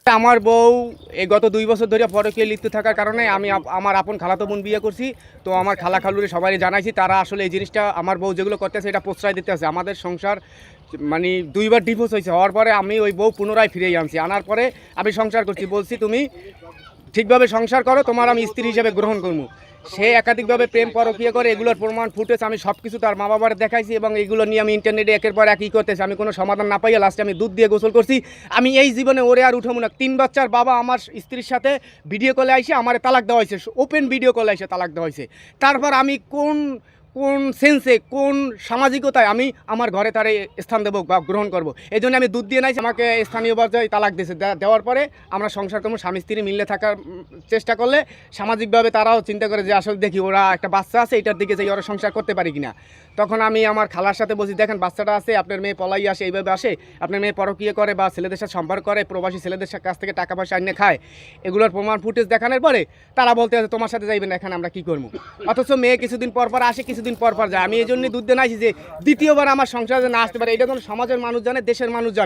আমার বউ এই গত 2 বছর ধরে পরকীয়ায় লিপ্ত থাকার কারণে আমি আমার আপন খালাতো বোন বিয়ে করছি। তো আমার খালা খালুরে সবাই জানাইছি, তারা আসলে এই জিনিসটা আমার বউ যেগুলো করতেছে এটা প্রশ্রয় দিতেছে। আমাদের সংসার মানে 2বার ডিভোর্স হয়েছে, হওয়ার পরে আমি ওই বউ পুনরায় ফিরেই আনছি, আনার পরে আমি সংসার করছি, বলছি তুমি ঠিকভাবে সংসার করো, তোমার আমি স্ত্রী হিসেবে গ্রহণ করবো। সে একাধিকভাবে প্রেম পরকীয়া করে, এগুলোর প্রমাণ ফুটেজ আমি সব কিছু তার মা বাবার দেখাইছি এবং এগুলো নিয়ে আমি ইন্টারনেটে একের পর এক করতেছি। আমি কোনো সমাধান না পাইয়া লাস্টে আমি দুধ দিয়ে গোসল করছি। আমি এই জীবনে ওরে আর উঠাবো না। 3 বাচ্চার বাবা আমার স্ত্রীর সাথে ভিডিও কলে আইসে আমার তালাক দেওয়া হয়েছে, ওপেন ভিডিও কলে এসে তালাক দেওয়া হয়েছে। তারপর আমি কোন সেন্সে, কোন সামাজিকতায় আমি আমার ঘরে তারে স্থান দেবো বা গ্রহণ করব? এই জন্য আমি দুধ দিয়ে নাই, আমাকে স্থানীয় পর্যায়ে তালাক দিয়েছে। দেওয়ার পরে আমরা সংসার করবো, স্বামী স্ত্রী মিললে থাকার চেষ্টা করলে সামাজিকভাবে তারাও চিন্তা করে যে আসলে দেখি ওরা একটা বাচ্চা আছে, এটার দিকে যে ওরা সংসার করতে পারি কিনা। তখন আমি আমার খালার সাথে বলছি, দেখেন বাচ্চাটা আছে, আপনার মেয়ে পলাই আসে, এইভাবে আসে, আপনার মেয়ে পরকীয়া করে বা ছেলেদের সাথে সম্পর্ক করে, প্রবাসী ছেলেদের কাছ থেকে টাকা পয়সা এনে খায়, এগুলোর প্রমাণ ফুটেজ দেখানোর পরে তারা বলতে আছে তোমার সাথে যাইবেন, এখানে আমরা কী করবো? অথচ মেয়ে কিছুদিন পর পর আসে, কিছুদিন পর পর যায়। আমি এই জন্যই দুধ দিয়ে নাইছি যে দ্বিতীয়বার আমার সংসারে না আসতে পারে। এটা কোনো সমাজের মানুষ জানে, দেশের মানুষ জানে।